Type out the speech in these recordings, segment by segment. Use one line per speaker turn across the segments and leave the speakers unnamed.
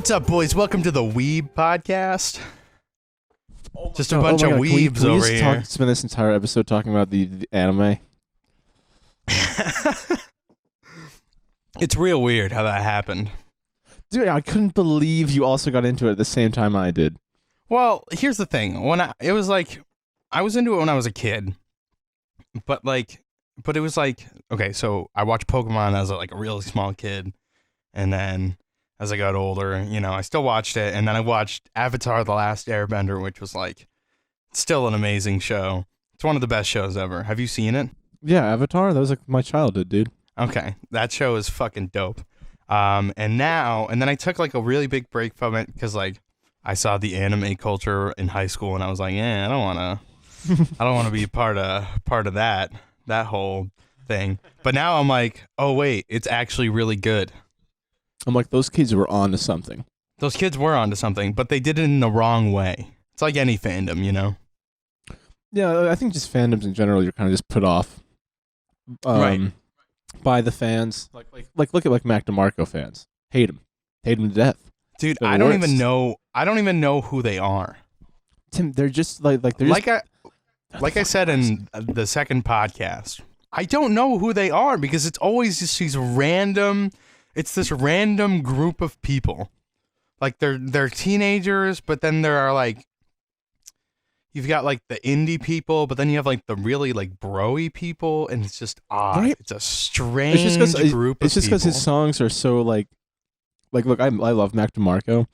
What's up, boys? Welcome to the Weeb-cast. Just a
Oh
bunch
my
of
God,
weebs over here.
Spend this entire episode talking about the anime.
It's real weird how that happened.
Dude, I couldn't believe you also got into it at the same time I did.
Well, here's the thing. I was into it when I was a kid, but it was like, okay, so I watched Pokemon as a really small kid, and then as I got older, I still watched it, and then I watched Avatar: The Last Airbender, which was still an amazing show. It's one of the best shows ever. Have you seen it?
Yeah, Avatar, that was my childhood, dude.
Okay, that show is fucking dope. And then I took a really big break from it because I saw the anime culture in high school, and I was like, I don't want to be part of that whole thing. But now I'm like, oh wait, it's actually really good.
I'm like, those kids were on to something.
Those kids were onto something, but they did it in the wrong way. It's like any fandom,
Yeah, I think just fandoms in general, you're kind of just put off,
right,
by the fans. Like look at Mac DeMarco fans. Hate him to death.
Dude,
They're
I
the
don't
worst.
even know who they are.
Tim, they're just they're
like I said in the second podcast, I don't know who they are because it's always just these random. It's this random group of people. They're teenagers, but then there are you've got the indie people, but then you have the really broy people, and it's just odd.
Right?
It's a strange group of people.
It's just because his songs are so look, I love Mac DeMarco,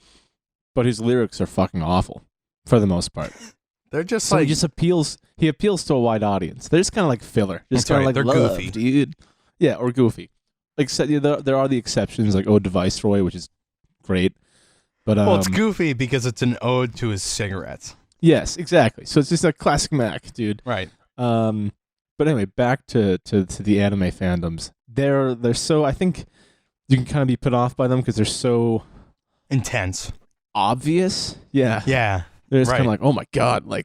but his lyrics are fucking awful for the most part.
They're just
so he appeals to a wide audience. They're just kind of like filler. Just kind of
they're
love,
goofy,
dude. Yeah, or goofy. There are the exceptions, like Ode to Viceroy, which is great. But
well, it's goofy because it's an ode to his cigarettes.
Yes, exactly. So it's just a classic Mac, dude.
Right.
But anyway, back to the anime fandoms. They're so, I think you can kind of be put off by them because they're so
intense,
obvious. Yeah.
Yeah.
They're just kind of like, oh my god, why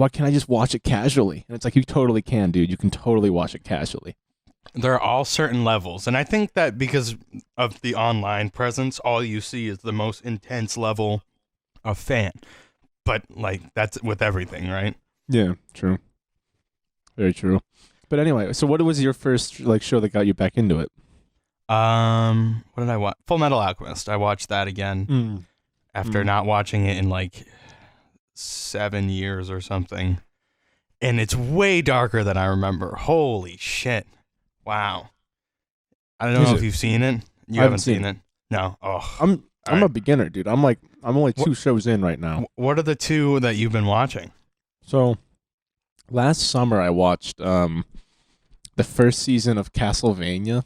can't I just watch it casually? And it's like, you totally can, dude. You can totally watch it casually.
There are all certain levels, and I think that because of the online presence, all you see is the most intense level of fan. But that's with everything, right?
Yeah, true. Very true. But anyway, so what was your first show that got you back into it?
What did I watch? Full Metal Alchemist. I watched that again after not watching it in 7 years or something. And it's way darker than I remember. Holy shit. Wow. I don't know if you've seen it. You haven't seen it? No. Oh.
I'm a beginner, dude. I'm only 2 shows in right now.
What are the 2 that you've been watching?
So, last summer I watched the first season of Castlevania.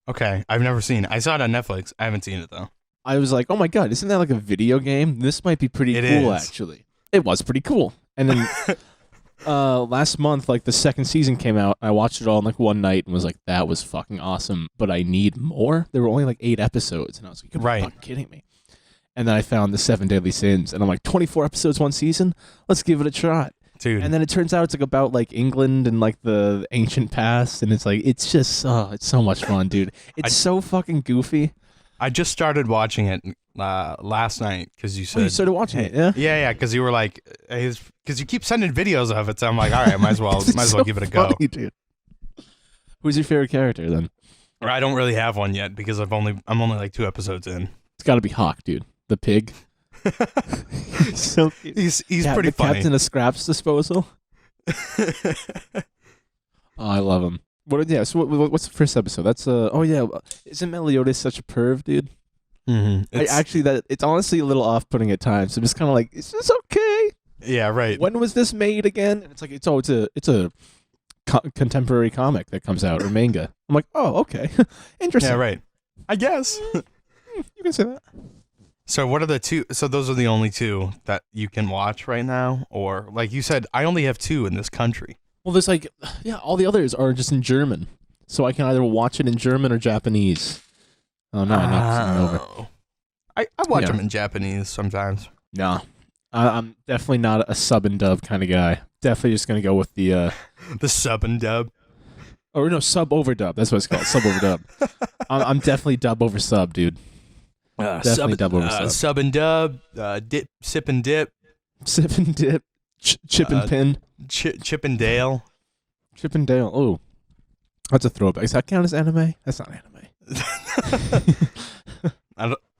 Okay, I've never seen it. I saw it on Netflix. I haven't seen it though.
I was like, oh my god, isn't that like a video game? This might be pretty cool, actually. It was pretty cool. And then last month, the second season came out. I watched it all in one night and was like, that was fucking awesome, but I need more. There were only 8 episodes, and I was like, you're fucking kidding me. And then I found the 7 Deadly Sins, and I'm like, 24 episodes, 1 season? Let's give it a shot.
Dude.
And then it turns out it's about England and the ancient past, and it's just it's so much fun, dude. It's so fucking goofy.
I just started watching it last night because you said
you started watching it, yeah?
Yeah, because you were because you keep sending videos of it, so I'm like, all right, might as well give it a go.
Funny, dude. Who's your favorite character then?
I don't really have one yet because I'm only 2 episodes in.
It's got to be Hawk, dude. The pig. He's so cute.
He's pretty funny.
Captain of Scraps Disposal. Oh, I love him. So what's the first episode? That's isn't Meliodas such a perv, dude?
Mm-hmm.
It's honestly a little off-putting at times. I'm just kind of like, is this okay?
Yeah, right.
When was this made again? And it's a contemporary comic that comes out or manga. I'm like, oh, okay, interesting.
Yeah, right. I guess
you can say that.
So what are the 2? So those are the only 2 that you can watch right now, or like you said, I only have 2 in this country.
Well, there's all the others are just in German, so I can either watch it in German or Japanese. Oh no, I knocked something over.
I watch them in Japanese sometimes.
No, I'm definitely not a sub and dub kind of guy. Definitely just gonna go with the
sub and dub.
Or no, sub over dub. That's what it's called. Sub over dub. I'm definitely dub over sub, dude. Definitely double over sub.
Sub and dub, dip, sip and dip.
Sip and dip. Chip and pin.
Chip and Dale.
Chip and Dale. Oh. That's a throwback. Does that count as anime? That's not anime.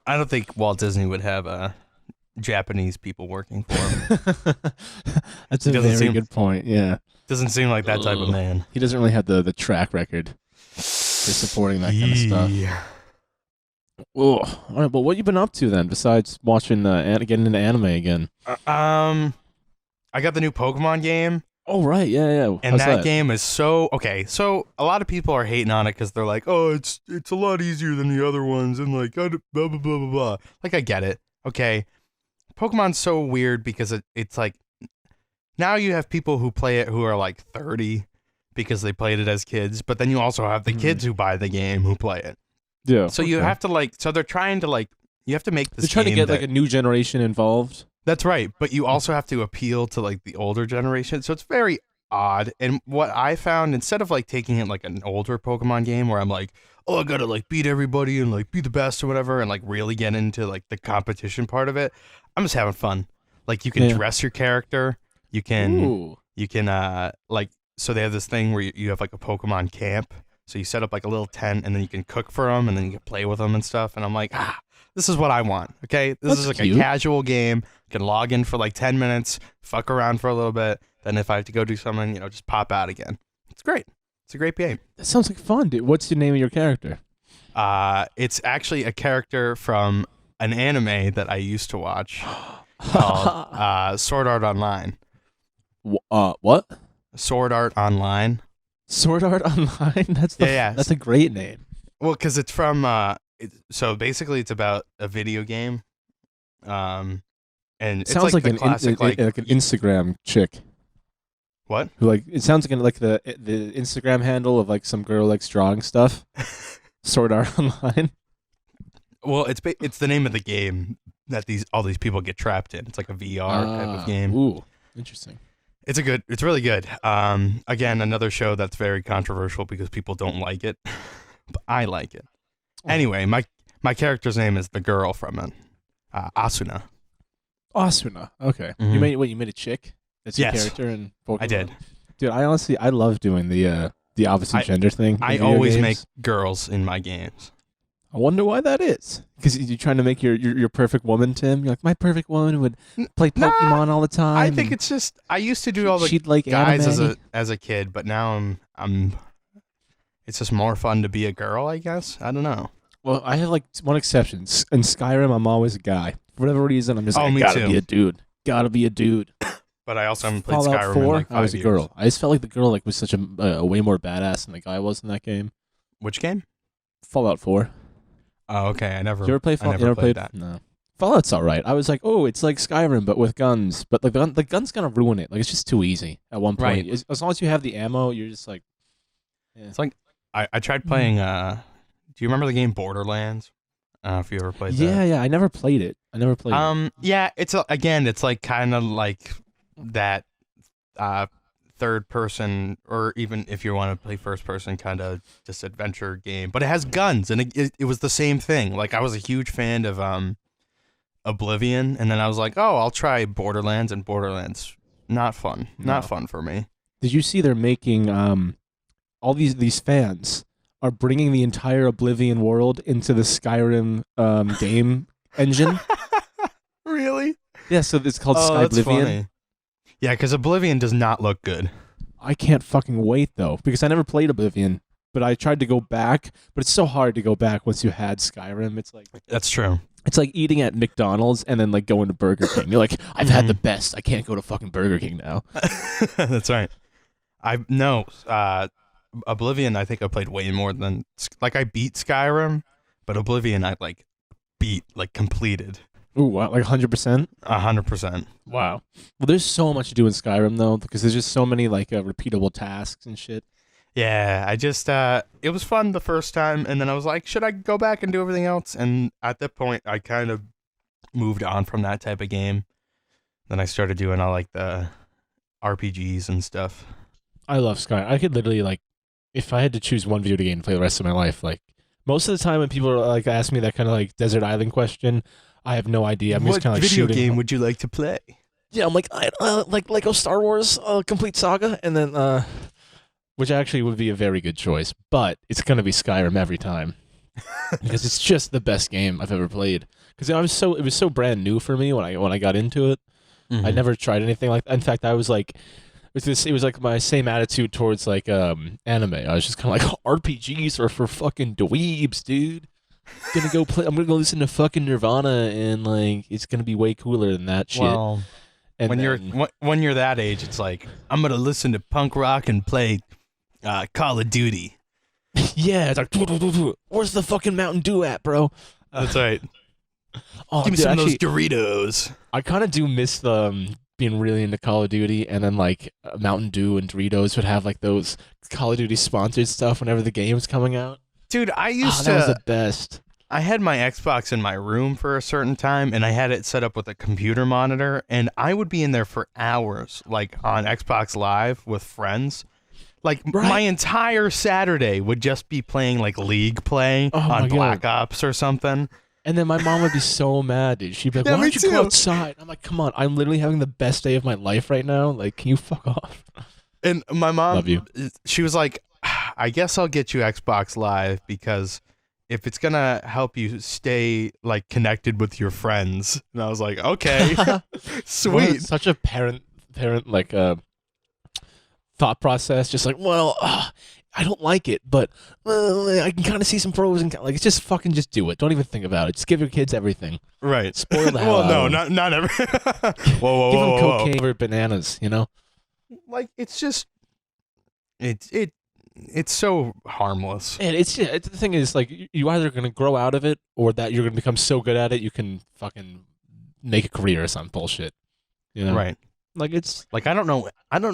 I don't think Walt Disney would have Japanese people working for him.
That's a very good point. Yeah.
Doesn't seem like that type of man.
He doesn't really have the track record for supporting that kind of stuff. Oh, all right. Well, what you been up to then, besides watching getting into anime again?
I got the new Pokemon game.
Oh right, yeah.
And that game is so okay. So a lot of people are hating on it because they're like, "Oh, it's a lot easier than the other ones," and like blah blah blah blah blah. Like I get it. Okay, Pokemon's so weird because it's like now you have people who play it who are like 30 because they played it as kids, but then you also have the kids who buy the game who play it.
Yeah.
So you have to so they're trying to you have to make this.
They're trying to get like a new generation involved.
That's right, but you also have to appeal to like the older generation, so it's very odd. And what I found, instead of like taking it like an older Pokemon game where I'm like, oh, I gotta like beat everybody and like be the best or whatever, and like really get into like the competition part of it, I'm just having fun. Like you can dress your character, you can like, so they have this thing where you have like a Pokemon camp, so you set up like a little tent and then you can cook for them and then you can play with them and stuff. And I'm like, this is what I want. Okay, this is like a casual game. Can log in for like 10 minutes, fuck around for a little bit. Then if I have to go do something, just pop out again. It's great. It's a great game.
That sounds like fun, dude. What's the name of your character?
It's actually a character from an anime that I used to watch called Sword Art Online.
What?
Sword Art Online.
Sword Art Online? That's a great name.
Well, because it's from so basically it's about a video game. And it
sounds
like
an
classic,
like an Instagram chick.
What?
Who it sounds like the Instagram handle of like some girl likes drawing stuff. Sword Art Online.
Well, it's the name of the game that all these people get trapped in. It's like a VR type of game.
Ooh, interesting.
It's really good. Again, another show that's very controversial because people don't like it, but I like it. Anyway, my character's name is the girl from it, Asuna.
Asuna. Okay.
Mm-hmm.
You made a chick? That's your character in Pokemon?
I did.
Dude, I love doing the opposite gender thing.
I always make girls in my games.
I wonder why that is. Because you're trying to make your perfect woman, Tim. You're like, my perfect woman would play Pokemon all the time.
I think it's just I used to do all the
she'd like
guys
anime.
as a kid, but now I'm it's just more fun to be a girl, I guess. I don't know.
Well, I have like one exception. In Skyrim, I'm always a guy. For whatever reason, I'm just like, gotta be a dude. Gotta be a dude.
But I also haven't played
Fallout
Skyrim
4,
in like 5
I was a
years.
girl. I just felt like the girl was such a way more badass than the guy was in that game.
Which game?
Fallout 4.
Oh, okay. I never.
Did you ever play Fallout? You never played that? No. Fallout's all right. I was like, oh, it's like Skyrim, but with guns. But the gun's gonna ruin it. Like it's just too easy at one point.
Right.
As long as you have the ammo, you're just like. Yeah.
It's like I tried playing. Do you remember the game Borderlands? If you ever played that.
Yeah. I never played it.
Yeah. It's like kind of like that. Third person, or even if you want to play first person, kind of just adventure game, but it has guns, and it was the same thing. Like I was a huge fan of Oblivion, and then I was like, oh, I'll try Borderlands, and Borderlands not fun for me.
Did you see they're making all these fans are bringing the entire Oblivion world into the Skyrim game engine?
Really?
Yeah, so it's called Skyblivion.
Funny. Yeah, because Oblivion does not look good.
I can't fucking wait, though, because I never played Oblivion, but I tried to go back, but it's so hard to go back once you had Skyrim. It's like...
That's true.
It's like eating at McDonald's and then like going to Burger King. You're like, I've had the best. I can't go to fucking Burger King now.
That's right. Oblivion, I think I played way more than... Like, I beat Skyrim, but Oblivion I completed.
Ooh, wow, like 100%?
100%.
Wow. Well, there's so much to do in Skyrim, though, because there's just so many, like, repeatable tasks and shit.
Yeah, I just, it was fun the first time, and then I was like, should I go back and do everything else? And at that point, I kind of moved on from that type of game. Then I started doing all, like, the RPGs and stuff.
I love Skyrim. I could literally, like, if I had to choose one video game to play the rest of my life, like, Most of the time when people are like ask me that kind of like desert island question, I have no idea. I'm just
What
kind of like
video
shooting.
game would you like to play?
Yeah, I'm like like Lego Star Wars Complete Saga, and then which actually would be a very good choice, but it's gonna be Skyrim every time because it's just the best game I've ever played. Because it was so brand new for me when I got into it. I never tried anything like that. In fact, I was like, it was like my same attitude towards like anime. I was just kind of like, RPGs are for fucking dweebs, dude. I'm gonna go listen to fucking Nirvana, and like it's gonna be way cooler than that shit.
Well,
and
when you're that age, it's like I'm gonna listen to punk rock and play Call of Duty.
Yeah, it's like, where's the fucking Mountain Dew at, bro?
That's right.
Oh,
Give me some of those Doritos.
I kind of do miss being really into Call of Duty, and then like Mountain Dew and Doritos would have like those Call of Duty sponsored stuff whenever the game's coming out.
Dude, I used to.
That was the best.
I had my Xbox in my room for a certain time, and I had it set up with a computer monitor, and I would be in there for hours, like on Xbox Live with friends. Like my entire Saturday would just be playing like League play on Black Ops or something.
And then my mom would be so mad, dude. She'd be like, why don't you go outside? I'm like, come on, I'm literally having the best day of my life right now. Like, can you fuck off?
And my mom,
love you.
She was like, I guess I'll get you Xbox Live because if it's going to help you stay like connected with your friends. And I was like, okay, sweet.
Well, such a parent like thought process. Just like, well, I don't like it, but I can kind of see some pros and like it's just fucking just do it. Don't even think about it. Just give your kids everything.
Right.
Spoil the hell out of them.
not every. whoa,
give them cocaine over bananas. You know.
Like it's just, it's so harmless.
And the thing is like you either gonna grow out of it or that you're gonna become so good at it you can fucking make a career or some bullshit. You know.
Right.
Like it's
like I don't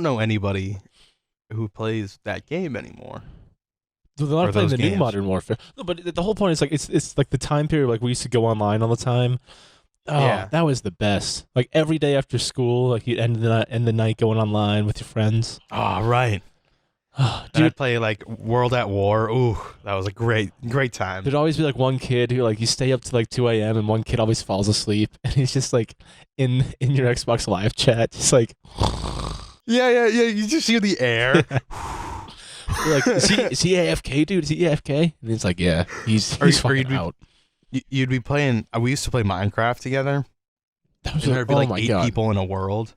know anybody who plays that game anymore.
They're not playing the new Modern Warfare. No, but the whole point is like it's like the time period like we used to go online all the time. Oh, yeah. That was the best. Like every day after school, like you'd end the night going online with your friends.
Oh, right. Dude, I'd play like World at War. Ooh, that was a great time.
There'd always be like one kid who like you stay up to like 2 a.m. and one kid always falls asleep and he's just like in your Xbox Live chat, just like
yeah. You just hear the air.
You're like, is he AFK, dude? Is he AFK? And he's like, yeah, he's fucking out.
You'd be playing. We used to play Minecraft together. There'd be like 8 people in a world,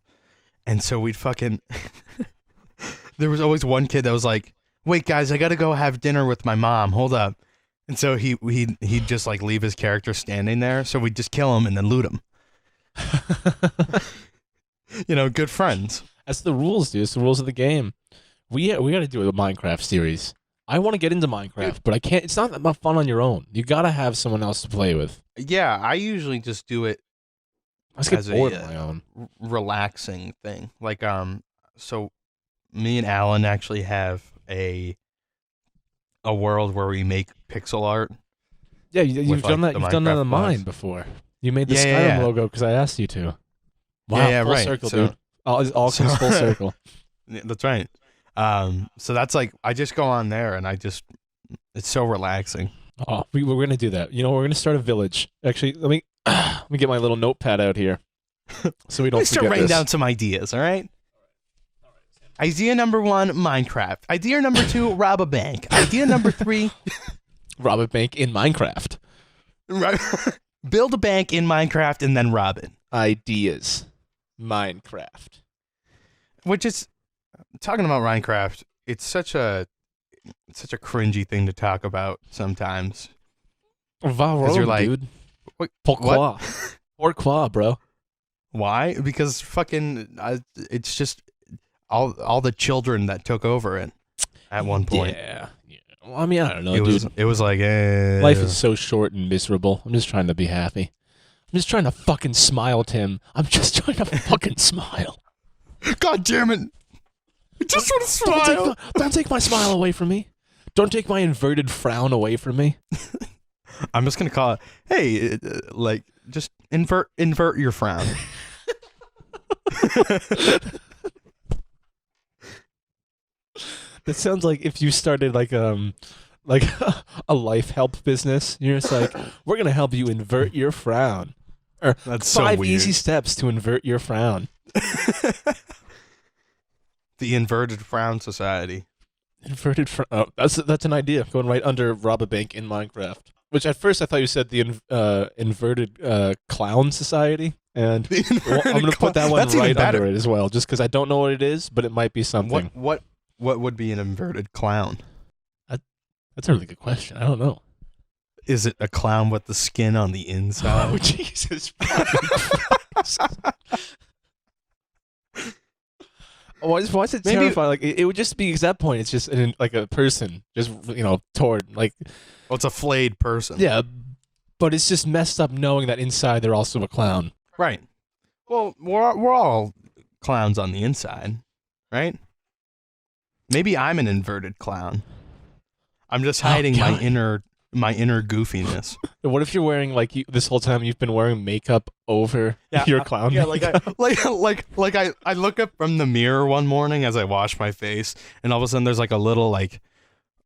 and so we'd fucking. There was always one kid that was like, "Wait, guys, I gotta go have dinner with my mom. Hold up." And so he'd just like leave his character standing there. So we'd just kill him and then loot him. You know, good friends.
That's the rules, dude. It's the rules of the game. We got to do a Minecraft series. I want to get into Minecraft, but I can't. It's not that fun on your own. You got to have someone else to play with.
Yeah, I usually just do it
as bored on my own.
Relaxing thing. Like so me and Alan actually have a world where we make pixel art.
Yeah, you've done that. You've done that on mine before. You made the Skyrim logo because I asked you to. Wow,
yeah,
full
right.
circle, dude. All comes full circle.
Yeah, that's right. So that's like I just go on there and it's so relaxing.
Oh, we're gonna do that. You know, we're gonna start a village. Actually, let me get my little notepad out here, so we don't
start writing down some ideas. All right. Idea number 1, Minecraft. Idea number 2, rob a bank. Idea number 3,
rob a bank in Minecraft.
Build a bank in Minecraft and then rob it.
Ideas, Minecraft.
Which is talking about Minecraft. It's such a cringy thing to talk about sometimes.
Because
you're like,
dude. Pourquoi? Pourquoi, bro?
Why? Because fucking, it's just all the children that took over it at one point.
Yeah. Well, I mean, I don't know, dude.
It was like,
life is so short and miserable. I'm just trying to be happy. I'm just trying to fucking smile, Tim. I'm just trying to fucking smile.
God damn it. I just want to smile.
Don't take my smile away from me. Don't take my inverted frown away from me.
I'm just going to call it, hey, like, just invert your frown.
That sounds like if you started like like a life help business. You're just like, we're gonna help you invert your frown, or
That's
5
so weird.
easy steps to invert your frown.
The Inverted Frown Society.
Inverted frown. Oh, that's an idea going right under rob a bank in Minecraft. Which at first I thought you said the inverted clown society, and I'm gonna put that one right under it as well, just because I don't know what it is, but it might be something.
What would be an inverted clown?
That's a really good question. I don't know.
Is it a clown with the skin on the inside?
Oh, Jesus. Why is it terrifying? Like it would just be, because at that point it's just like a person just torn like.
Well, it's a flayed person.
Yeah, but it's just messed up knowing that inside they're also a clown.
Right. Well, we're all clowns on the inside, right? Maybe I'm an inverted clown. I'm just hiding my inner goofiness.
What if you're wearing this whole time you've been wearing makeup over your clown?
Yeah, like I look up from the mirror one morning as I wash my face, and all of a sudden there's like a little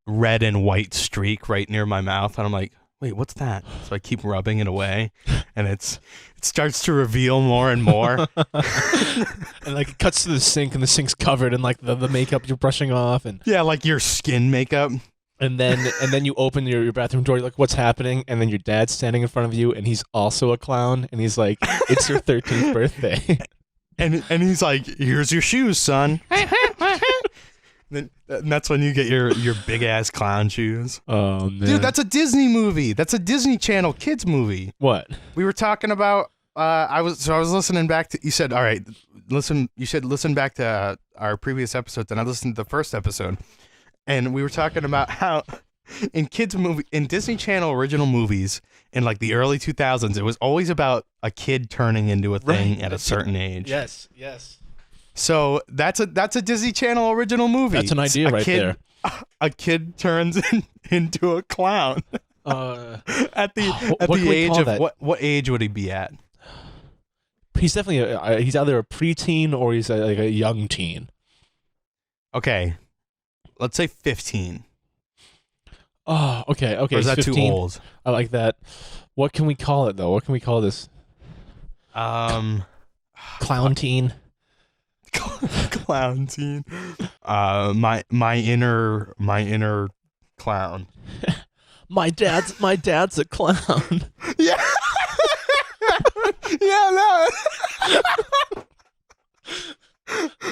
red and white streak right near my mouth, and I'm like, wait, what's that? So I keep rubbing it away, and it starts to reveal more and more.
And it cuts to the sink, and the sink's covered in the makeup you're brushing off, and
yeah, like your skin makeup. And
then you open your bathroom door, you're like, what's happening? And then your dad's standing in front of you, and he's also a clown, and he's like, it's your 13th birthday.
And he's like, here's your shoes, son. And that's when you get your big ass clown shoes.
Oh man,
dude, that's a Disney movie. That's a Disney Channel kids movie.
What?
We were talking about. I was listening back to. You said, all right, listen. You should listen back to our previous episodes, and I listened to the first episode, and we were talking about how in Disney Channel original movies in the early 2000s, it was always about a kid turning into a thing at a certain age.
Yes.
So that's a Disney Channel original movie.
That's an idea there.
A kid turns into a clown. At the age of what age would he be at?
He's definitely he's either a preteen or he's a young teen.
Okay, let's say 15.
Oh, okay.
Or is that
15.
too old?
I like that. What can we call it though? What can we call this?
Clown
teen.
Clown teen. My inner clown. my dad's a clown. Yeah. Yeah, no.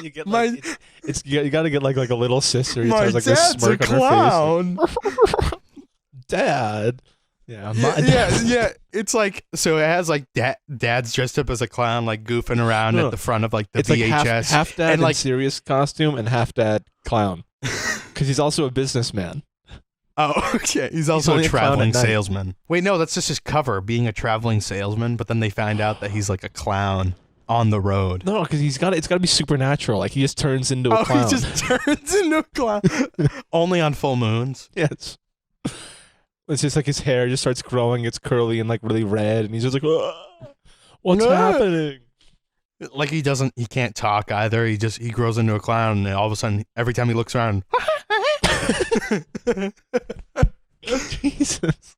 You get you got to get like a little sister who has this smirk
on
her face. Dad. Yeah,
yeah. It's so it has dad's dressed up as a clown, goofing around at the front of the
it's
VHS.
Half dad in serious costume and half dad clown, because he's also a businessman.
Oh, okay. He's also a traveling salesman. Wait, no, that's just his cover, being a traveling salesman. But then they find out that he's a clown on the road.
No, because it's got to be supernatural. He just turns into a clown.
He just turns into a clown. Only on full moons.
Yes. It's just his hair just starts growing. It's curly and really red, and he's just what's happening?
He can't talk either. He grows into a clown, and all of a sudden, every time he looks around,
Jesus.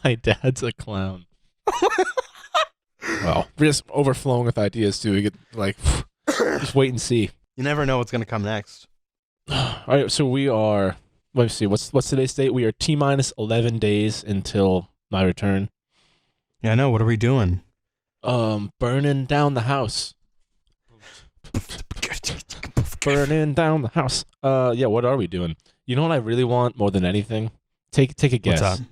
My dad's a clown. Well, we're just overflowing with ideas too. We get just wait and see.
You never know what's gonna come next.
All right, so we are. Let me see. What's today's date? We are T-minus 11 days until my return.
Yeah, I know. What are we doing?
Burning down the house. Burning down the house. Yeah. What are we doing? You know what I really want more than anything? Take a guess.
What's up?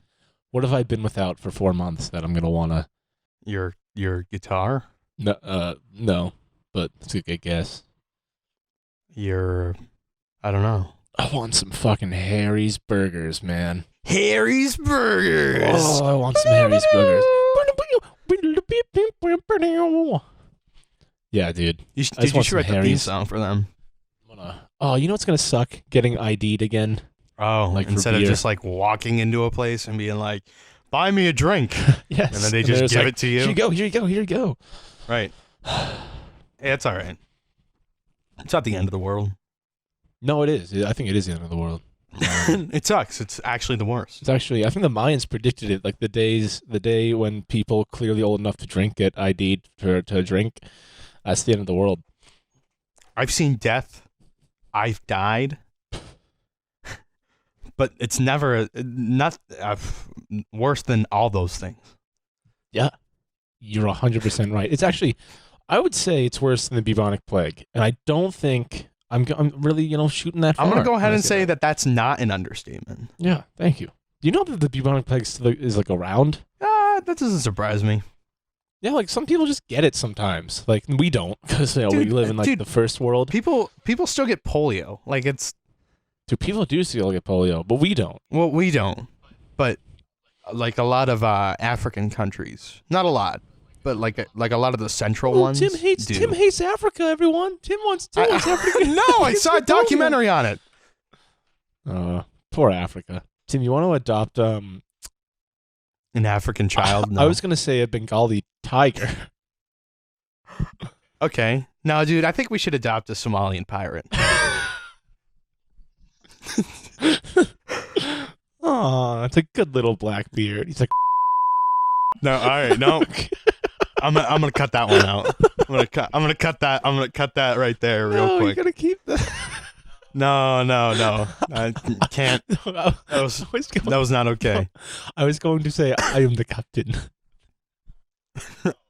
What have I been without for 4 months that I'm gonna wanna?
Your guitar?
No. But it's a good guess.
I don't know.
I want some fucking Harry's burgers, man.
Harry's burgers.
Oh, I want some Harry's burgers. Yeah, dude.
Did you write the theme song for them?
Oh, you know what's gonna suck? Getting ID'd again.
Oh, instead of just walking into a place and being like, "Buy me a drink."
Yes.
And then they just give it to you.
Here you go.
Right. Hey, it's all right. It's not the end of the world.
No, it is. I think it is the end of the world.
It sucks. It's actually the worst.
It's actually, I think the Mayans predicted it, like the day when people clearly old enough to drink get ID'd to drink. That's the end of the world.
I've seen death. I've died. But it's never worse than all those things.
Yeah. You're 100% right. It's actually, I would say it's worse than the bubonic plague. And I don't think I'm really, shooting that far.
I'm going to go ahead and say that that's not an understatement.
Yeah, thank you. Do you know that the bubonic plague is like around?
That doesn't surprise me.
Yeah, like some people just get it sometimes. Like we don't, because we live in the first world.
People still get polio. Like it's.
Dude, people do still get polio, but we don't.
Well, we don't. But like a lot of African countries, not a lot, but like a lot of the central ones.
Tim hates Africa. Everyone, Tim wants Africa.
No, I saw a documentary on it.
Poor Africa. Tim, you want to adopt
an African child? No.
I was gonna say a Bengali tiger.
Okay, no, dude, I think we should adopt a Somalian pirate.
Oh, it's a good little black beard. He's like,
no, all right, no. I'm gonna cut that one out. I'm gonna cut that right there real quick.
You're gonna keep that.
No. I can't. That was not okay.
I was going to say I am the captain.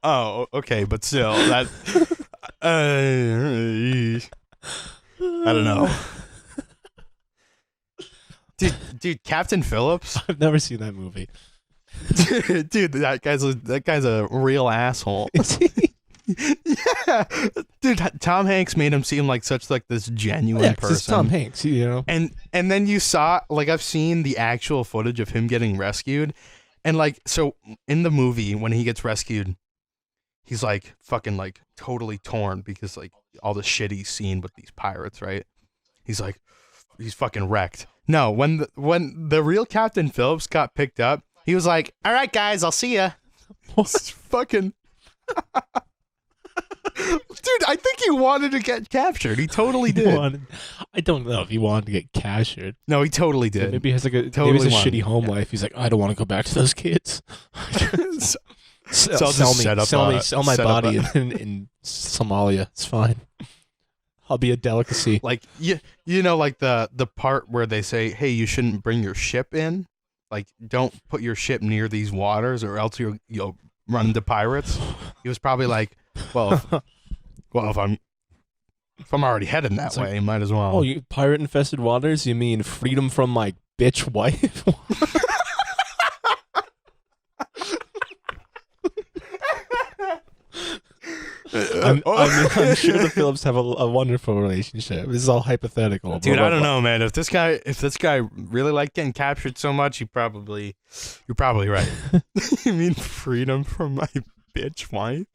Oh, okay, but still, that. I don't know. Dude, Captain Phillips.
I've never seen that movie.
Dude, that guy's a real asshole. Yeah, dude. Tom Hanks made him seem like this genuine person.
It's Tom Hanks,
And then you saw, like, I've seen the actual footage of him getting rescued, and so in the movie when he gets rescued, he's like fucking like totally torn because like all the shit he's seen with these pirates, right? He's fucking wrecked. No, when the real Captain Phillips got picked up, he was like, "All right, guys, I'll see ya." Fucking. Dude, I think he wanted to get captured. He totally did.
I don't know if he wanted to get captured.
No, he totally did.
So maybe he has like a shitty home life. He's like, I don't want to go back to those kids. Sell my body in Somalia. It's fine. I'll be a delicacy.
Like like the part where they say, "Hey, you shouldn't bring your ship in. Like, don't put your ship near these waters, or else you'll run into pirates." He was probably like, "Well, if I'm already headed that way, might as well."
Oh, you pirate infested waters? You mean freedom from my bitch wife? I'm sure the Phillips have a wonderful relationship. This is all hypothetical.
Dude, I don't know, man. If this guy really liked getting captured so much, you're probably right. You mean freedom from my bitch wife?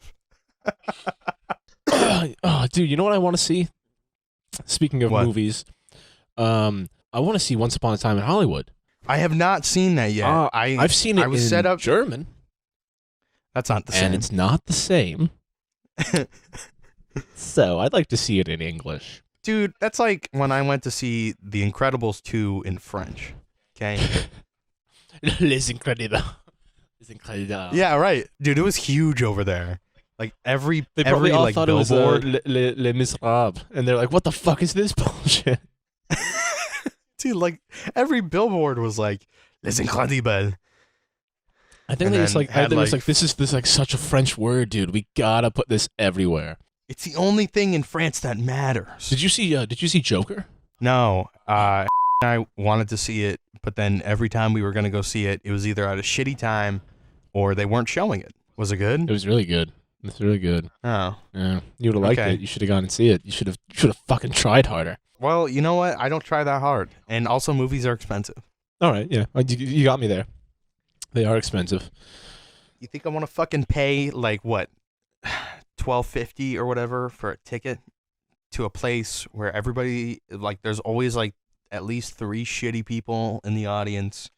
Oh, dude, you know what I want to see? Speaking of movies, I want to see Once Upon a Time in Hollywood.
I have not seen that yet.
I've seen it in German.
That's not the same.
And it's not the same. So I'd like to see it in English.
Dude, that's like when I went to see The Incredibles 2 in French. Okay?
Les Incredibles.
Yeah, right. Dude, it was huge over there. Like every
all
like
thought
billboard.
It was Les Miserables. And they're like, what the fuck is this bullshit?
Dude, like every billboard was like Les Incredibles.
I think they just like this is like such a French word, dude. We gotta put this everywhere.
It's the only thing in France that matters.
Did you see Joker?
No. I wanted to see it, but then every time we were gonna go see it, it was either at a shitty time or they weren't showing it. Was it good?
It was really good. It's really good.
Oh.
Yeah. You would have liked it. You should have gone and see it. You should have fucking tried harder.
Well, you know what? I don't try that hard. And also movies are expensive.
All right, yeah. You got me there. They are expensive.
You think I want to fucking pay like what, $12.50 or whatever for a ticket to a place where everybody like there's always like at least 3 shitty people in the audience.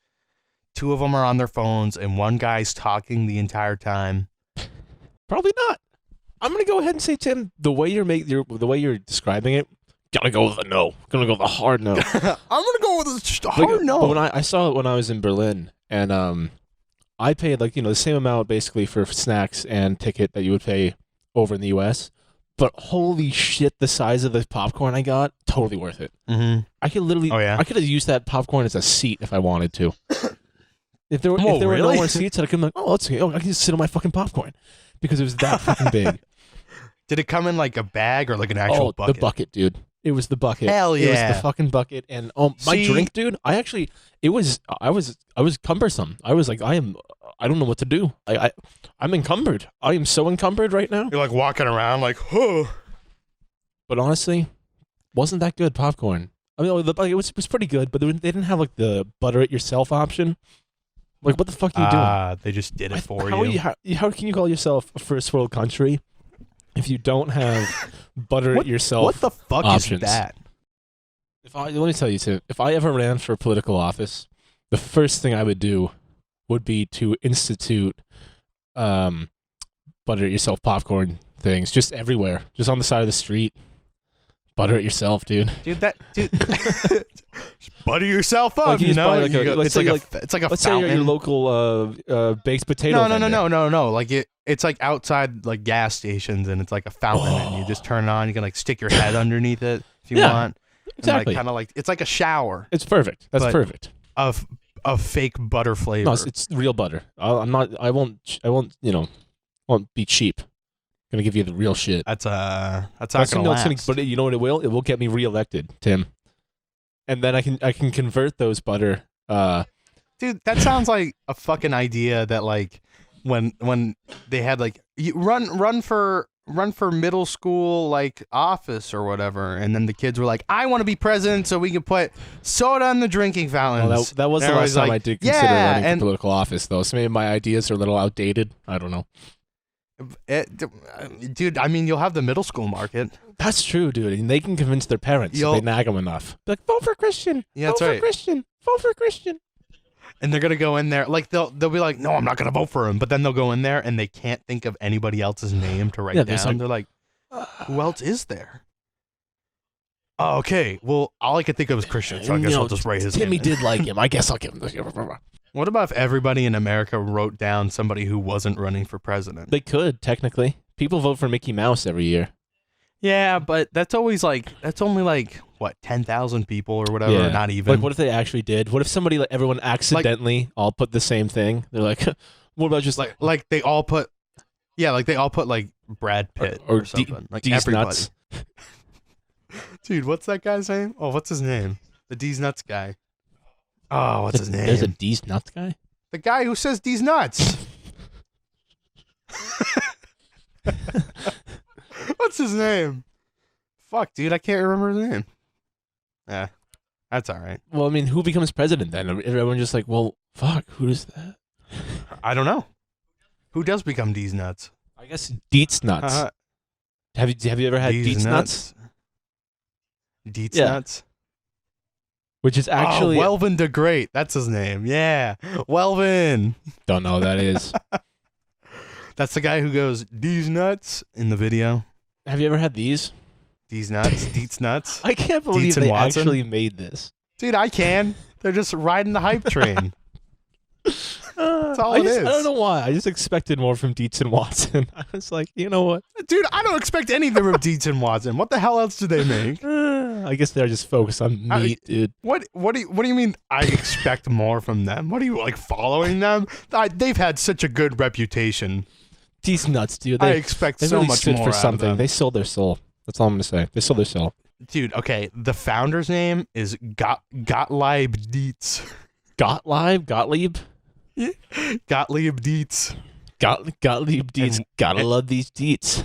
2 of them are on their phones and one guy's talking the entire time.
Probably not. I'm gonna go ahead and say, Tim, the way you're describing it, Gotta go with a no. Gonna go with a hard no.
I'm gonna go with just a hard no.
But when I saw it when I was in Berlin, and I paid the same amount basically for snacks and ticket that you would pay over in the U.S. But holy shit, the size of the popcorn I got, totally worth it.
Mm-hmm.
I could literally, I could have used that popcorn as a seat if I wanted to. If there were no more seats, I could be like, I can just sit on my fucking popcorn because it was that fucking big.
Did it come in like a bag or like an actual bucket?
The bucket, dude. It was the bucket.
Hell yeah.
It was the fucking bucket. And my drink, dude, I was cumbersome. I was like, I don't know what to do. I'm encumbered. I am so encumbered right now.
You're like walking around like, oh.
But honestly, wasn't that good popcorn. I mean, it was pretty good, but they didn't have like the butter it yourself option. Like, what the fuck are you doing?
They just did it for
you. How can you call yourself a first world country if you don't have butter it yourself?
What the fuck
options?
Is that?
Let me tell you, Tim. If I ever ran for political office, the first thing I would do would be to institute butter it yourself popcorn things just everywhere, just on the side of the street. Butter it yourself, dude.
Dude. Butter yourself up, it's like a
let's
fountain.
say your local baked potato.
No. Like it's like outside like gas stations, and it's like a fountain, and you just turn it on. You can like stick your head underneath it if you want.
Exactly.
Kind of like it's like a shower.
It's perfect. That's perfect.
Of fake butter flavor.
No, it's real butter. I won't be cheap. Gonna give you the real shit.
That's not gonna last.
But you know what it will? It will get me reelected, Tim. And then I can convert those butter.
Dude, that sounds like a fucking idea that like when they had like you run for middle school like office or whatever, and then the kids were like, I want to be president so we can put soda in the drinking fountains.
Well, that was the last time I did consider running for political office, though. So maybe my ideas are a little outdated. I don't know.
Dude, I mean, you'll have the middle school market.
That's true, dude. And they can convince their parents if they nag them enough. Be like, vote for Christian.
Yeah, that's right.
Vote for Christian.
And they're gonna go in there, like they'll be like, no, I'm not gonna vote for him. But then they'll go in there and they can't think of anybody else's name to write down. They're like, who else is there? Oh, okay. Well, all I could think of was Christian, so I guess I'll just write his name.
Timmy did like him. I guess I'll give him this.
What about if everybody in America wrote down somebody who wasn't running for president?
They could, technically. People vote for Mickey Mouse every year.
Yeah, but that's only like, what, 10,000 people or whatever,
yeah.
Not even.
Like, what if they actually did? What if somebody, like, everyone accidentally all put the same thing? They're like, what about just
like they all put, like, Brad Pitt or something. Like,
D's
everybody.
Nuts.
Dude, what's that guy's name? Oh, what's his name? The D's Nuts guy. Oh, what's his name?
There's a D's Nuts guy?
The guy who says D's Nuts. What's his name? Fuck, dude, I can't remember his name. Yeah, that's all right.
Well, I mean, who becomes president then? Everyone's just like, well, fuck, who is that?
I don't know. Who does become D's Nuts?
I guess Deets Nuts. Have you ever had Deets Nuts?
Deets Nuts?
Which is actually...
Welvin the Great. That's his name. Yeah. Welvin.
Don't know who that is.
That's the guy who goes, D's Nuts, in the video.
Have you ever had these?
D's Nuts? Deets Nuts?
I can't believe they actually made this.
Dude, I can. They're just riding the hype train. That's all it is.
I don't know why. I just expected more from Dietz and Watson. I was like, you know what?
Dude, I don't expect anything from Dietz and Watson. What the hell else do they make?
I guess they're just focused on meat, dude.
What do you mean I expect more from them? What are you, like, following them? They've had such a good reputation.
These nuts, dude.
I expect so much more
for something.
Out of them.
They sold their soul. That's all I'm going to say. They sold their soul.
Dude, okay. The founder's name is Gottlieb Dietz.
Gottlieb?
Yeah. Gottlieb Dietz.
Gottlieb Dietz. Gotta love these Dietz.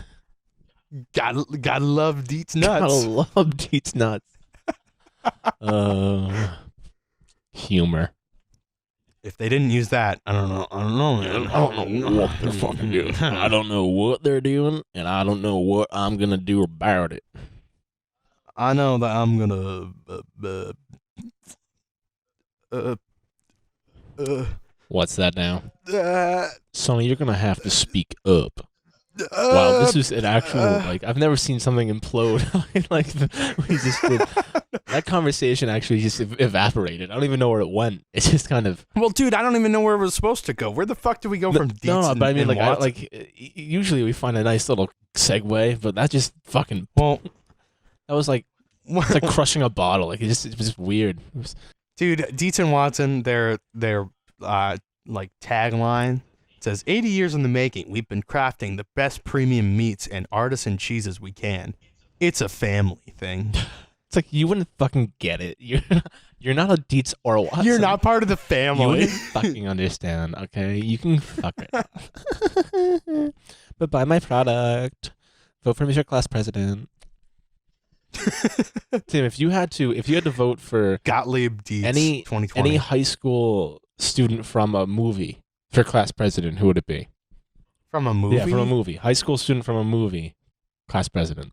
Gotta love Dietz nuts.
Gotta love Dietz nuts. Humor.
If they didn't use that, I don't know, man.
I don't know what they're fucking doing. I don't know what they're doing, and I don't know what I'm gonna do about it.
I know that I'm gonna.
What's that now? Sonny, you're gonna have to speak up. Wow, this was an actual, like, I've never seen something implode like we just did. That conversation actually just evaporated. I don't even know where it went. It just kind of...
Well, dude, I don't even know where it was supposed to go. Where the fuck did we go from Dietz
No, but I mean,
and
usually we find a nice little segue, but that just fucking...
Well...
That was like... It's like crushing a bottle. Like, it was just weird.
Dude, Dietz and Watson, their like, tagline... says 80 years in the making, we've been crafting the best premium meats and artisan cheeses we can. It's a family thing.
It's like you wouldn't fucking get it. You're not a Dietz or a Watson.
You're not part of the family.
You wouldn't fucking understand, okay? You can fuck it off. But buy my product. Vote for me for class president. Tim, if you had to vote for
Gottlieb Dietz
any
2020.
high school student from a movie for class president, who would it be?
From a movie?
Yeah, from a movie. High school student from a movie, class president.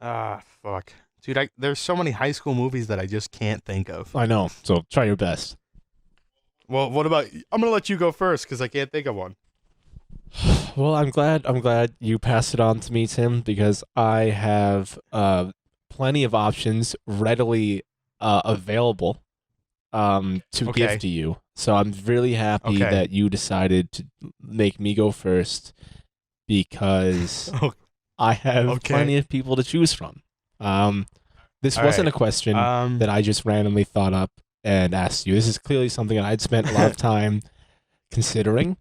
Fuck. Dude, there's so many high school movies that I just can't think of.
I know, so try your best.
Well, what about... I'm going to let you go first because I can't think of one.
Well, I'm glad you passed it on to me, Tim, because I have plenty of options readily available to give to you. So I'm really happy that you decided to make me go first because I have plenty of people to choose from. This wasn't a question that I just randomly thought up and asked you. This is clearly something that I'd spent a lot of time considering.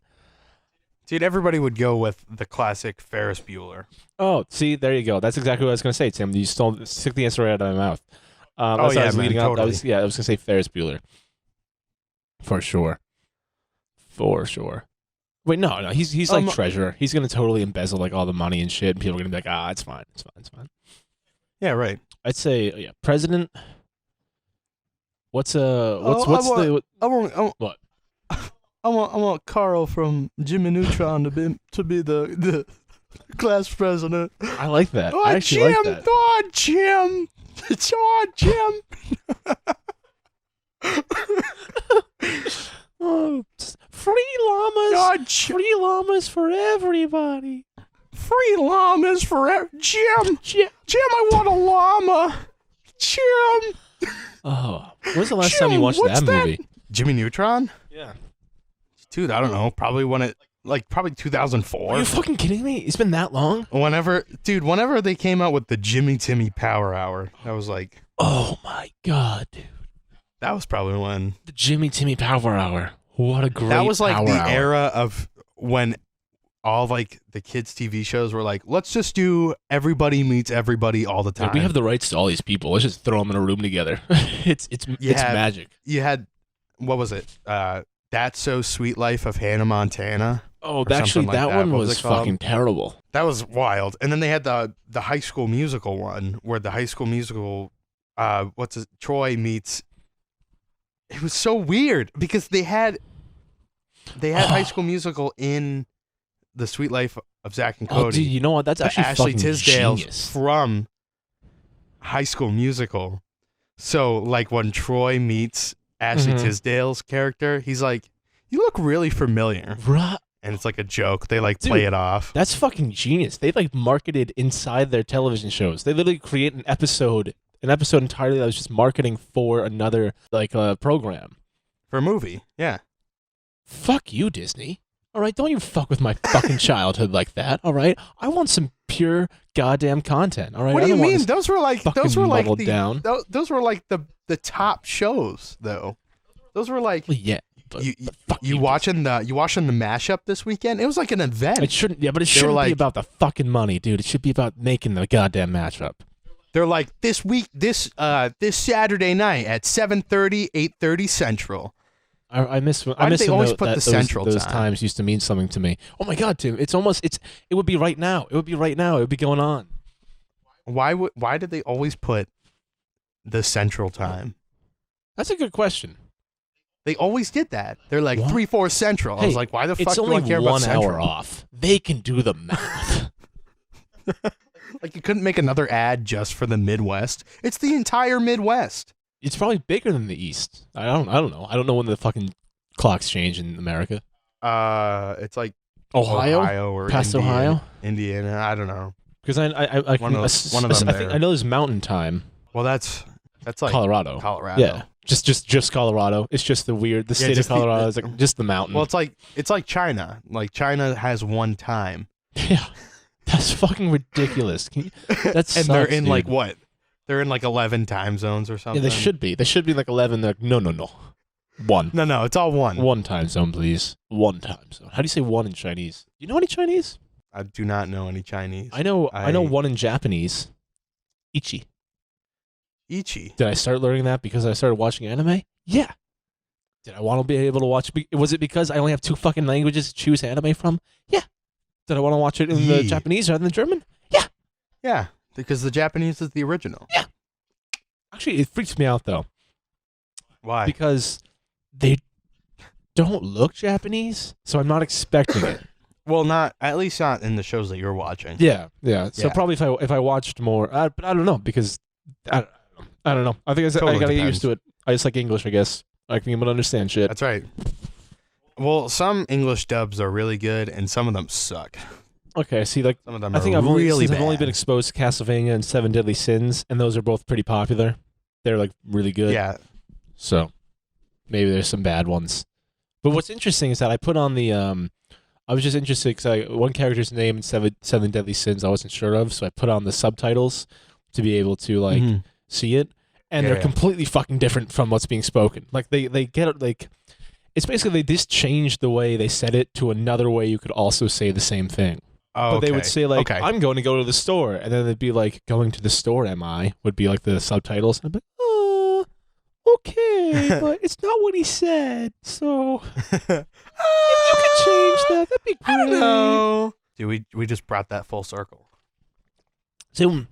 Dude, everybody would go with the classic Ferris Bueller.
Oh, see, there you go. That's exactly what I was going to say, Tim. You took the answer right out of my mouth. I was leading up.
Totally.
I was going to say Ferris Bueller. For sure. Wait, no, he's like treasurer. He's gonna totally embezzle like all the money and shit, and people are gonna be like, it's fine.
Yeah, right.
I'd say, president. What?
I
What?
want Carl from Jimmy Neutron to be the class president.
I like that.
Oh,
I actually like that.
Oh, Jim. It's Jim.
Oh, free llamas! Free llamas for everybody!
Free llamas for Jim! I want a llama! Jim!
Oh, when was the last time you watched that movie?
Jimmy Neutron?
Yeah.
Dude, I don't know. Probably probably 2004.
Are you fucking kidding me? It's been that long?
Whenever they came out with the Jimmy Timmy Power Hour, I was like...
Oh my god, dude.
That was probably when...
The Jimmy Timmy Power Hour. What a great
That was like the
hour.
era of when all like the kids' TV shows were like, let's just do Everybody Meets Everybody all the time.
Like, we have the rights to all these people. Let's just throw them in a room together. It's magic.
You had, what was it? That's So Sweet Life of Hannah Montana.
Oh, actually, that one was fucking terrible.
That was wild. And then they had the High School Musical one, where the High School Musical, Troy meets. It was so weird because they had High School Musical in the Sweet Life of Zach and Cody.
Oh, dude, you know what? That's actually
Ashley
fucking
Tisdale's
genius.
from High School Musical. So, like, when Troy meets Ashley Tisdale's character, he's like, "You look really familiar."
Right.
And it's like a joke. They like play it off.
That's fucking genius. They like marketed inside their television shows. They literally create an episode entirely that was just marketing for another program.
For a movie, yeah.
Fuck you, Disney. All right, don't you fuck with my fucking childhood like that. All right, I want some pure goddamn content. All right.
What do you mean?
Those were like
the top shows, though. Those were like
yeah.
You watching the mashup this weekend? It was like an event.
It shouldn't. Yeah, but it shouldn't be about the fucking money, dude. It should be about making the goddamn mashup.
They're like this Saturday night at 7:30, 8:30 Central.
I miss.
Why did they always put the Central
those
time?
times used to mean something to me. Oh my god, Tim! It would be right now. It would be right now. It would be going on.
Why did they always put the Central time?
That's a good question.
They always did that. They're like 3-4 Central.
Hey,
I was like, why the fuck do I care
It's
about
only 1
Central?
hour off. They can do the math.
Like, you couldn't make another ad just for the Midwest. It's the entire Midwest.
It's probably bigger than the East. I don't know. I don't know when the fucking clocks change in America.
It's like
Ohio
or
past
Indiana.
Ohio.
Indiana, I don't know.
Because I
One of them
I think I know there's Mountain Time.
Well, that's like
Colorado.
Colorado.
Yeah, just Colorado. It's just the state of Colorado is like just the mountain.
Well, it's like China. Like China has one time.
Yeah, that's fucking ridiculous. That's
and they're in like what? They're in like 11 time zones or something.
Yeah, they should be. They should be like 11. They're like, no. One.
No, it's all one.
One time zone, please. One time zone. How do you say one in Chinese? Do you know any Chinese?
I do not know any Chinese.
I know one in Japanese. Ichi.
Ichi.
Did I start learning that because I started watching anime? Yeah. Did I want to be able to watch? Was it because I only have 2 fucking languages to choose anime from? Yeah. Did I want to watch it in the Japanese rather than German? Yeah.
Yeah, because the Japanese is the original.
Yeah. Actually, it freaks me out though.
Why?
Because they don't look Japanese, so I'm not expecting it.
Well, at least not in the shows that you're watching.
Yeah. So probably if I watched more, but I don't know because I don't know. I think I gotta get used to it. I just like English, I guess. I can able to understand shit.
That's right. Well, some English dubs are really good, and some of them suck.
Okay, see, like
some of them
I think
are
I've
really bad.
I've only been exposed to Castlevania and 7 Deadly Sins, and those are both pretty popular. They're like really good.
Yeah.
So maybe there's some bad ones. But what's interesting is that I put on the I was just interested because one character's name in Seven Deadly Sins I wasn't sure of, so I put on the subtitles to be able to like see it, and they're completely fucking different from what's being spoken. Like they get it like it's basically they just changed the way they said it to another way you could also say the same thing.
Oh,
but they would say like I'm going to go to the store, and then they'd be like going to the store. Am I? Would be like the subtitles, and I'd be like, okay, but it's not what he said. So if you could change that, that'd be great.
I don't know. Dude, we just brought that full circle.
So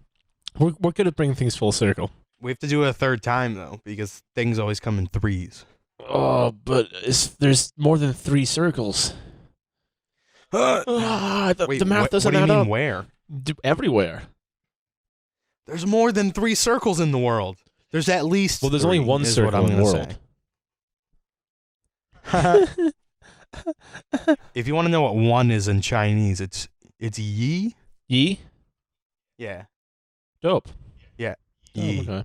we're good at bringing things full circle.
We have to do it a third time though, because things always come in threes.
Oh, but there's more than 3 circles. The math doesn't add up.
What do you mean where?
Everywhere.
There's more than 3 circles in the world. There's at least
there's only 1 circle in the world.
If you want to know what 1 is in Chinese, it's yi.
Yi?
Yeah.
Dope.
Yeah.
Yi. Oh,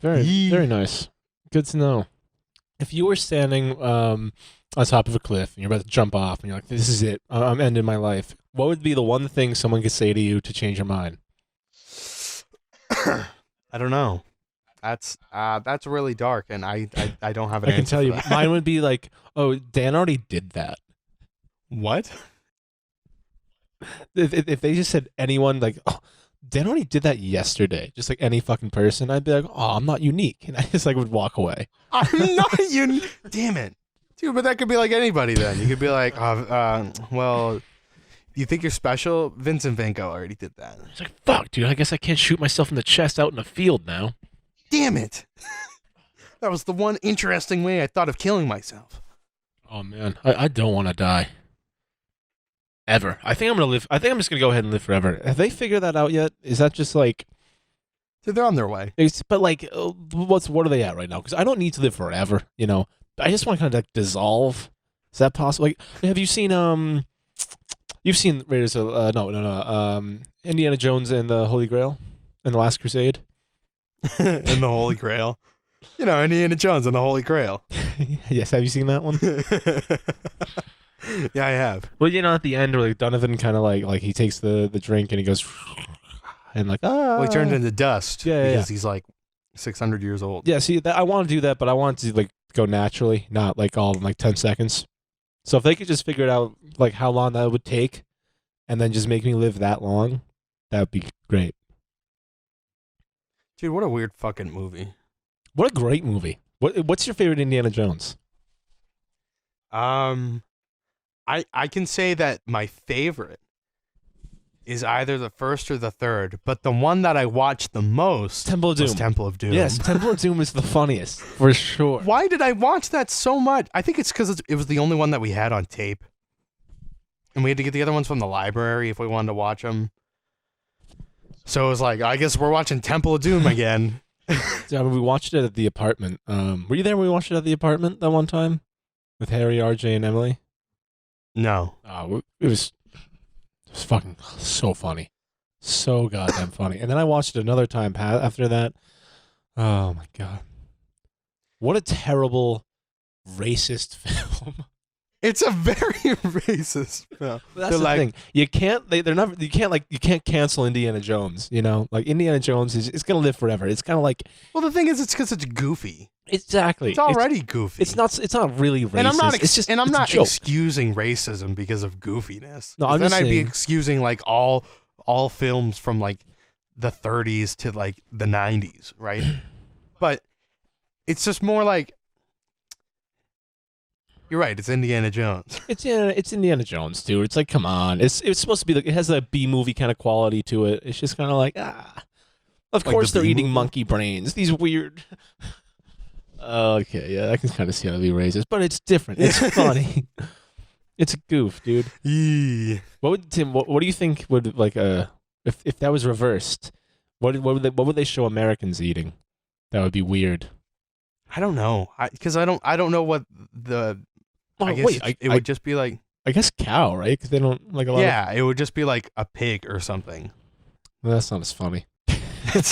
okay. Very nice. Good to know. If you were standing on top of a cliff and you're about to jump off and you're like, this is it, I'm ending my life, what would be the one thing someone could say to you to change your mind?
I don't know. That's really dark, and I don't have an answer.
I can tell you, mine would be like, oh, Dan already did that.
What?
If they just said anyone like, oh, Dan already did that yesterday, just like any fucking person, I'd be like, oh, I'm not unique, and I just like would walk away.
I'm not unique. Damn it, dude. But that could be like anybody. Then you could be like, well, you think you're special? Vincent Van Gogh already did that.
It's like, fuck, dude. I guess I can't shoot myself in the chest out in a field now.
Damn it. That was the one interesting way I thought of killing myself.
Oh man, I don't want to die. Ever. I think I'm gonna live. I think I'm just gonna go ahead and live forever. Have they figured that out yet? Is that just like?
Dude, they're on their way.
But like, what are they at right now? Because I don't need to live forever. You know, I just want to kind of like dissolve. Is that possible? Like, have you seen You've seen Raiders of Indiana Jones and the Holy Grail and the Last Crusade.
And the Holy Grail. You know, Indiana Jones and the Holy Grail.
Yes, have you seen that one?
Yeah, I have.
Well, you know, at the end where like Donovan kind of like he takes the drink and he goes and like
Well, he turned into dust.
Yeah,
because he's like 600 years old.
Yeah, see, I want to do that, but I want it to like go naturally, not like all in like 10 seconds. So if they could just figure it out like how long that would take, and then just make me live that long, that would be great.
Dude, what a weird fucking movie.
What a great movie. What's your favorite Indiana Jones?
I can say that my favorite is either the first or the third, but the one that I watched the most was Temple of Doom.
Yes, Temple of Doom is the funniest, for sure.
Why did I watch that so much? I think it's because it was the only one that we had on tape. And we had to get the other ones from the library if we wanted to watch them. So it was like, I guess we're watching Temple of Doom again.
Yeah, we watched it at the apartment. Were you there when we watched it at the apartment that one time? With Harry, RJ, and Emily?
No.
It was fucking so funny. So goddamn funny. And then I watched it another time after that. Oh my God. What a terrible racist film.
It's a very racist film.
That's the thing. You can't. You can't cancel Indiana Jones. You know, like Indiana Jones is gonna live forever. It's kind of like.
Well, the thing is, it's because it's goofy.
Exactly.
It's already goofy.
It's not really racist.
And I'm not.
I'm not
excusing racism because of goofiness.
No, I'm
then
just
I'd be
saying,
excusing like all films from like the 30s to like the 90s, right? But it's just more like. You're right. It's Indiana Jones.
It's Indiana Jones, dude. It's like, come on. It's supposed to be like, it has a B movie kind of quality to it. It's just kind of like, Of course they're eating monkey brains. These weird. Okay, yeah, I can kind of see how to be racist, but it's different. It's funny. It's a goof, dude.
Yeah.
What do you think would like if that was reversed? What would they show Americans eating? That would be weird.
I don't know. Because I don't know what the.
Oh,
I guess it would just be like.
I guess cow, right? Because they don't like a lot.
Yeah, it would just be like a pig or something.
Well, that's not as funny.
What's